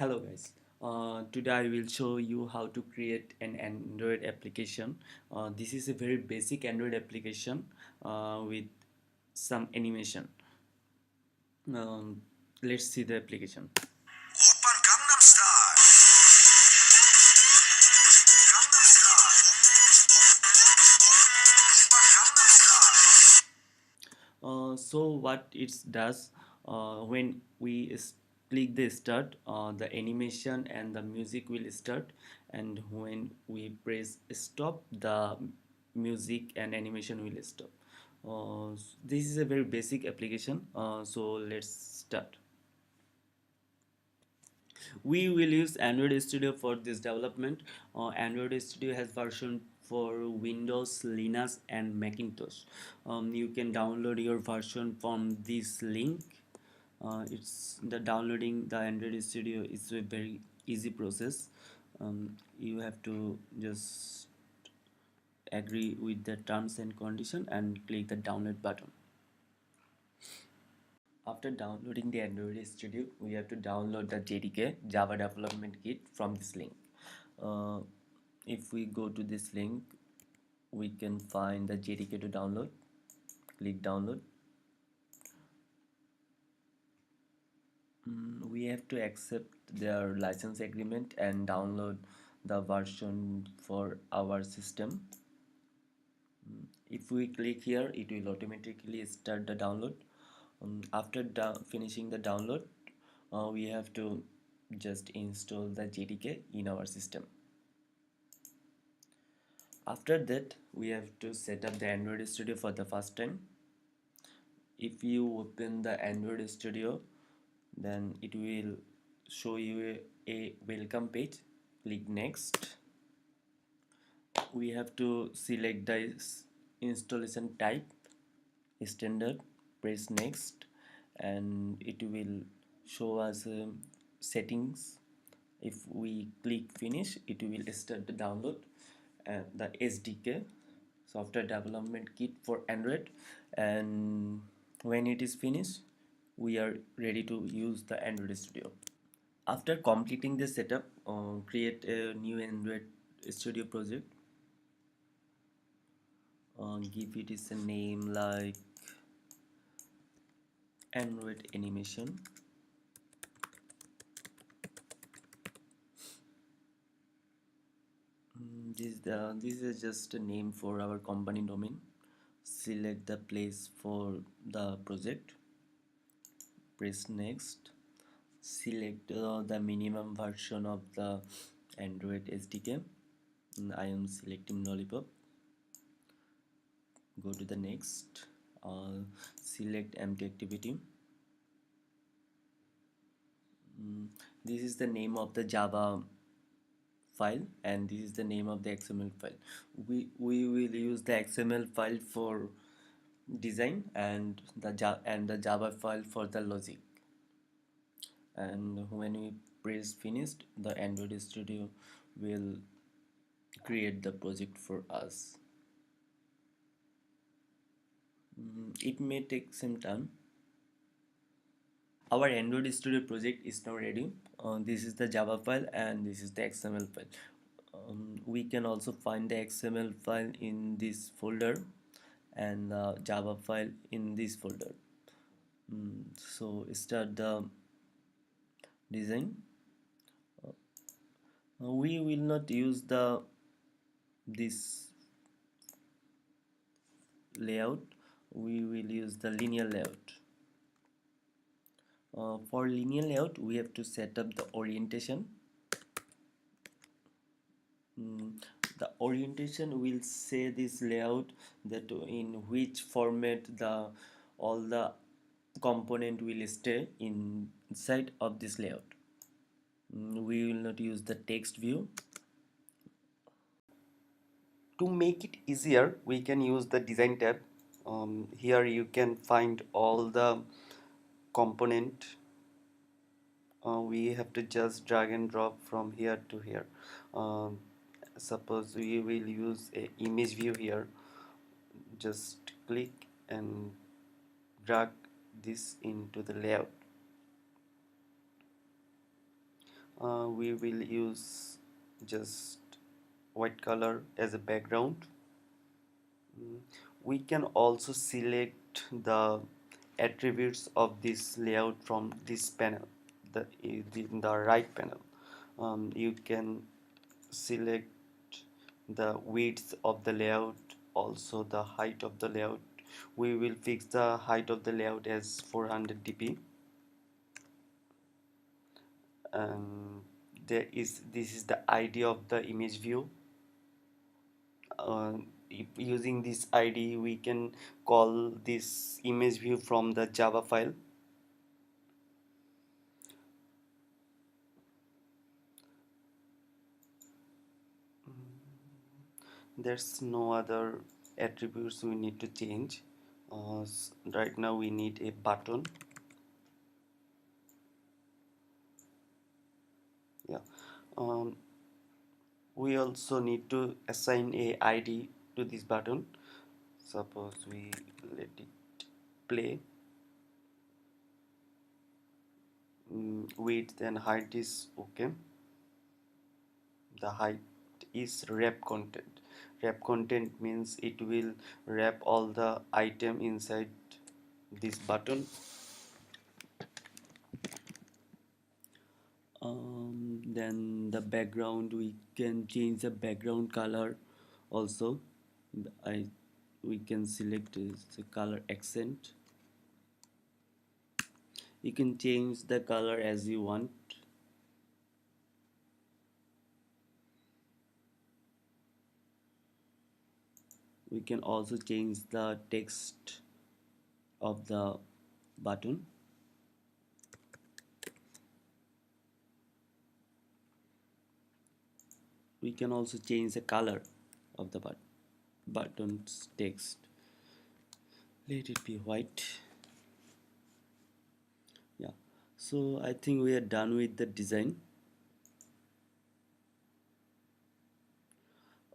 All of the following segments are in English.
Hello guys. Today I will show you how to create an Android application. This is a very basic Android application with some animation. Let's see the application. Open Gangnam Style. Gangnam Style. Open Gangnam Style. So what it does when we click the start, the animation and the music will start, and when we press stop, the music and animation will stop. This is a very basic application, so let's start. We will use Android Studio for this development. Android Studio has version for Windows, Linux, and Macintosh. You can download your version from this link. It's the downloading the Android Studio is a very easy process. You have to just agree with the terms and condition and click the download button. After downloading the Android Studio, we have to download the JDK Java Development Kit from this link. Uh, if we go to this link, we can find the JDK to download. Click download. We have to accept their license agreement and download the version for our system. If we click here, it will automatically start the download. After finishing the download, we have to just install the JDK in our system. After that, we have to set up the Android Studio for the first time. If you open the Android Studio, then it will show you a welcome page. Click next. We have to select the installation type, standard. Press next, and it will show us settings. If we click finish, it will start the download and the SDK, software development kit for Android, and when it is finished, we are ready to use the Android Studio. After completing the setup, create a new Android Studio project. Give it is a name like Android Animation. This is just a name for our company domain. Select the place for the project. Press next. Select the minimum version of the Android SDK. I am selecting Lollipop. Go to the next. Select empty activity. This is the name of the Java file, and this is the name of the XML file. We will use the XML file for design and the Java file for the logic. And when we press finished, the Android Studio will create the project for us. It may take some time. Our Android Studio project is now ready. This is the Java file and this is the XML file. We can also find the XML file in this folder and the Java file in this folder. So start the design. We will not use the this layout. We will use the linear layout. For linear layout, we have to set up the orientation. The orientation will say this layout that in which format the all the component will stay inside of this layout. We will not use the text view. To make it easier, we can use the design tab. Here you can find all the component. We have to just drag and drop from here to here. Suppose we will use a image view here. Just click and drag this into the layout. We will use just white color as a background. We can also select the attributes of this layout from this panel, the right panel. You can select the width of the layout, also the height of the layout. We will fix the height of the layout as 400 dp, and this is the ID of the image view. Using this ID we can call this image view from the Java file. There's no other attributes we need to change. Right now we need a button. Yeah. um, we also need to assign a ID to this button. Suppose we let it play. Width and height is okay. The height is wrap content. Wrap content means it will wrap all the item inside this button. Then the background, we can change the background color also. I we can select the color accent. You can change the color as you want. We can also change the text of the button. We can also change the color of the button's text. Let it be white. Yeah, so I think we are done with the design.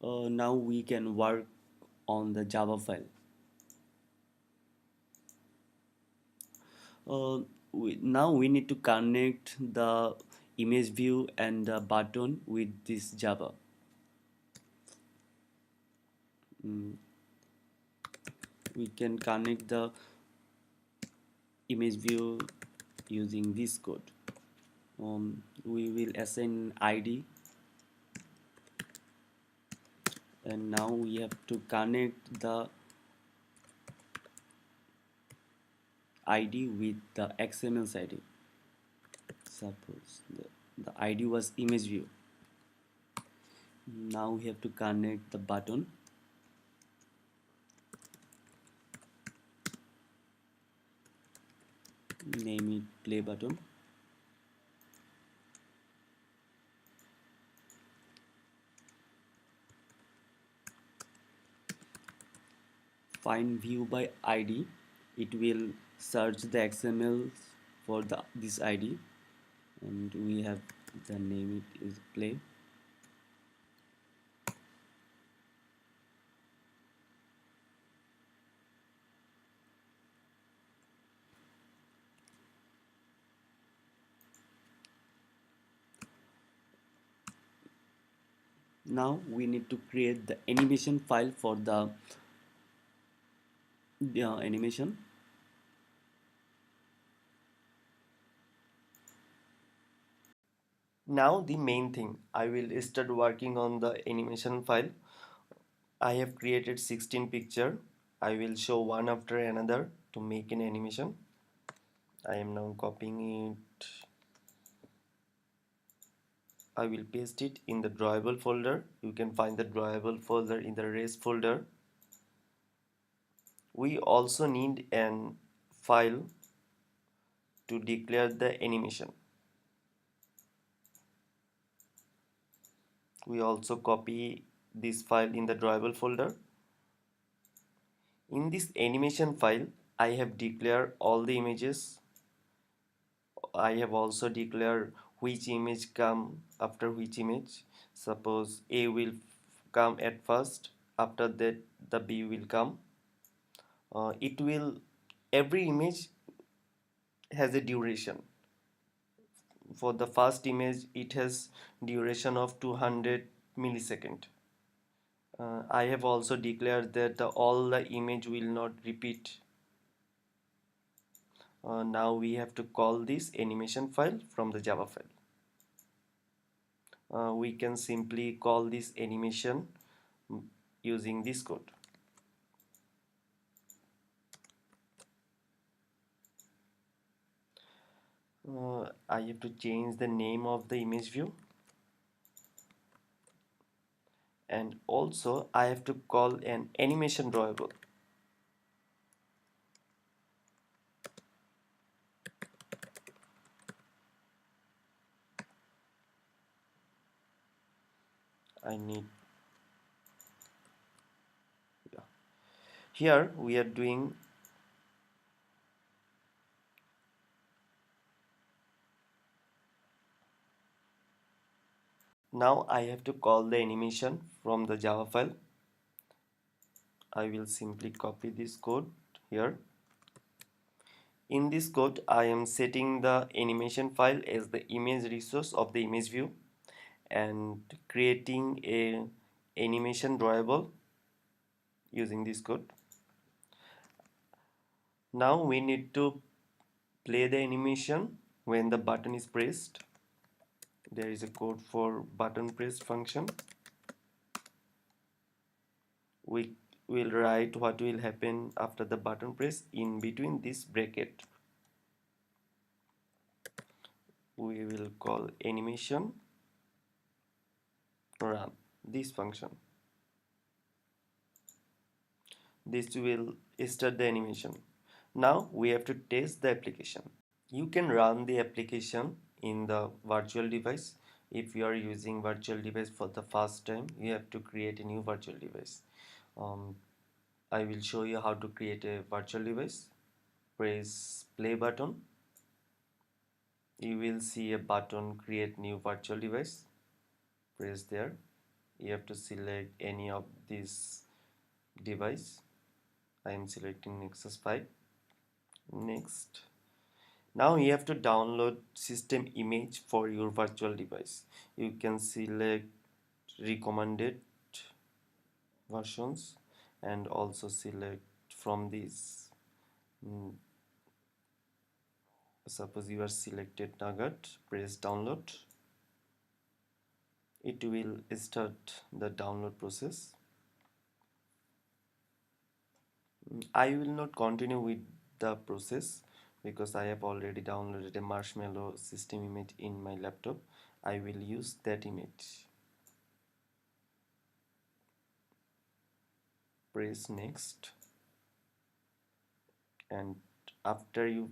Now we can work on the Java file. Now we need to connect the image view and the button with this Java. We can connect the image view using this code. We will assign ID, and now we have to connect the ID with the XML ID. Suppose the ID was image view. Now we have to connect the button. Name it play button. Find view by ID. It will search the XML for this ID, and we have the name it is play. Now we need to create the animation file for the animation. Now the main thing, I will start working on the animation file. I have created 16 picture. I will show one after another to make an animation. I am now copying it. I will paste it in the drawable folder. You can find the drawable folder in the res folder. We also need an file to declare the animation. We also copy this file in the drawable folder. In this animation file, I have declared all the images. I have also declared which image come after which image. Suppose A will come at first, after that the B will come. It will, every image has a duration. For the first image, it has duration of 200 millisecond. I have also declared that all the image will not repeat. Now we have to call this animation file from the Java file. We can simply call this animation using this code. I have to change the name of the image view, and also I have to call an animation drawable. I need, yeah. Here we are doing, now I have to call the animation from the Java file. I will simply copy this code here. In this code, I am setting the animation file as the image resource of the image view and creating a animation drawable using this code. Now we need to play the animation when the button is pressed. There is a code for button press function. We will write what will happen after the button press in between this bracket. We will call animation run this function. This will start the animation. Now we have to test the application. You can run the application in the virtual device. If you are using virtual device for the first time, you have to create a new virtual device. I will show you how to create a virtual device. Press play button. You will see a button create new virtual device. Press there. You have to select any of these device. I am selecting Nexus 5. Next. Now you have to download system image for your virtual device. You can select recommended versions and also select from these. Suppose you are selected Nugget, press download. It will start the download process. I will not continue with the process because I have already downloaded a marshmallow system image in my laptop. I will use that image. Press next, and after you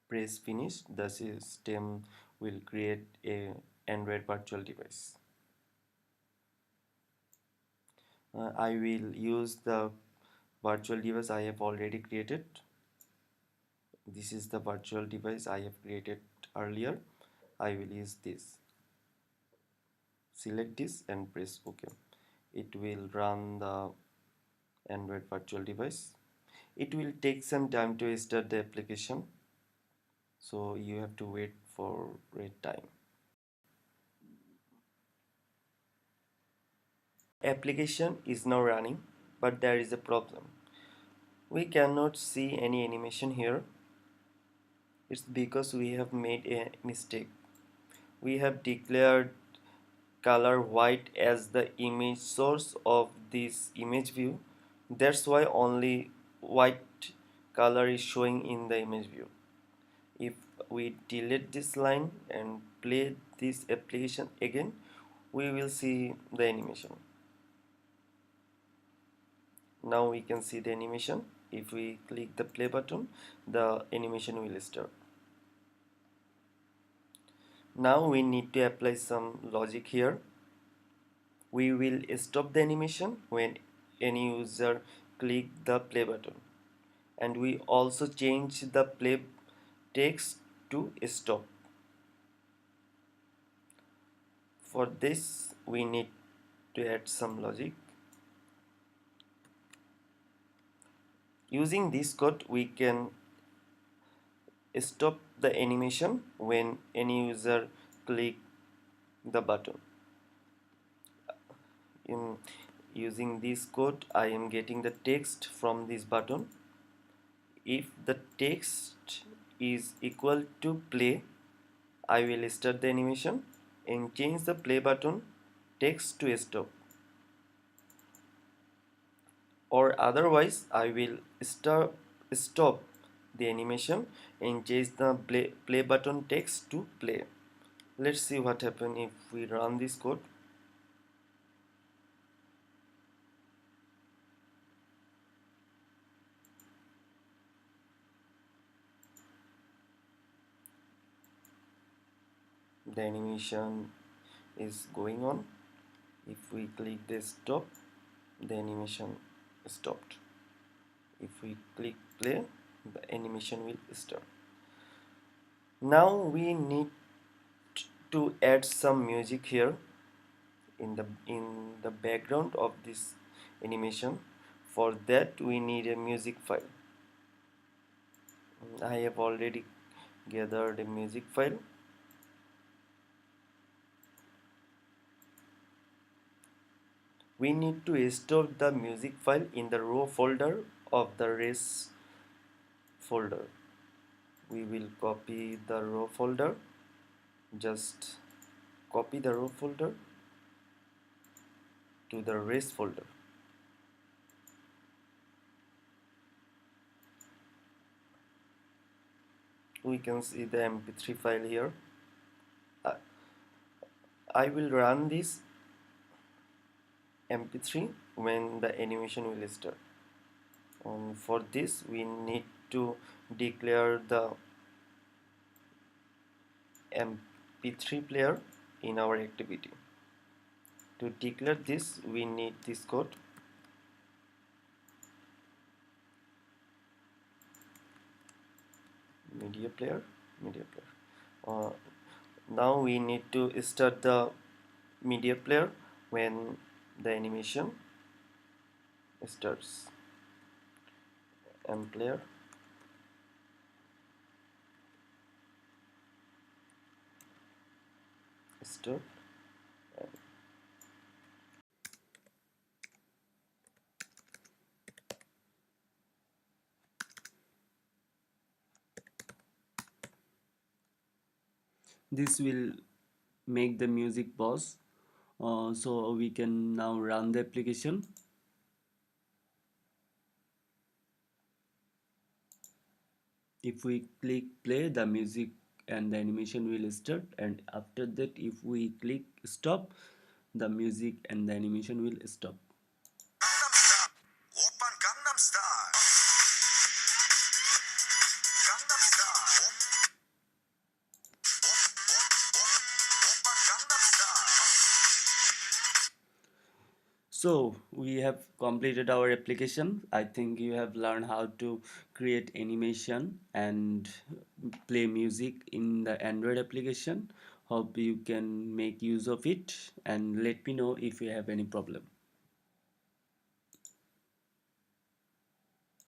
press finish, the system will create a Android virtual device. I will use the virtual device I have already created. This is the virtual device I have created earlier. I will use this. Select this and press OK. It will run the Android virtual device. It will take some time to start the application, so you have to wait for a time. Application is now running, but there is a problem. We cannot see any animation here. It's because we have made a mistake. We have declared color white as the image source of this image view. That's why only white color is showing in the image view. If we delete this line and play this application again, we will see the animation. Now we can see the animation. If we click the play button, the animation will start. Now we need to apply some logic here. We will stop the animation when any user click the play button, and we also change the play text to stop. For this we need to add some logic. Using this code we can stop the animation when any user click the button. In using this code, I am getting the text from this button. If the text is equal to play, I will start the animation and change the play button text to stop, or otherwise I will stop the animation and change the play button text to play. Let's see what happens if we run this code. The animation is going on. If we click the stop, the animation stopped. If we click play, the animation will start. Now we need to add some music here in the background of this animation. For that we need a music file. I have already gathered a music file. We need to store the music file in the raw folder of the res folder. We will copy the raw folder. Just copy the raw folder to the res folder. We can see the mp3 file here. I, I will run this mp3 when the animation will start. For this we need to declare the mp3 player in our activity. To declare this we need this code. Media player. uh, Now we need to start the media player when the animation starts. Player start. This will make the music pause. So we can now run the application. If we click play, the music and the animation will start, and after that if we click stop, the music and the animation will stop. Gangnam Style. Oppan Gangnam Style. Gangnam Style. Oppan Gangnam Style. So we have completed our application. I think you have learned how to create animation and play music in the Android application. Hope you can make use of it, and let me know if you have any problem.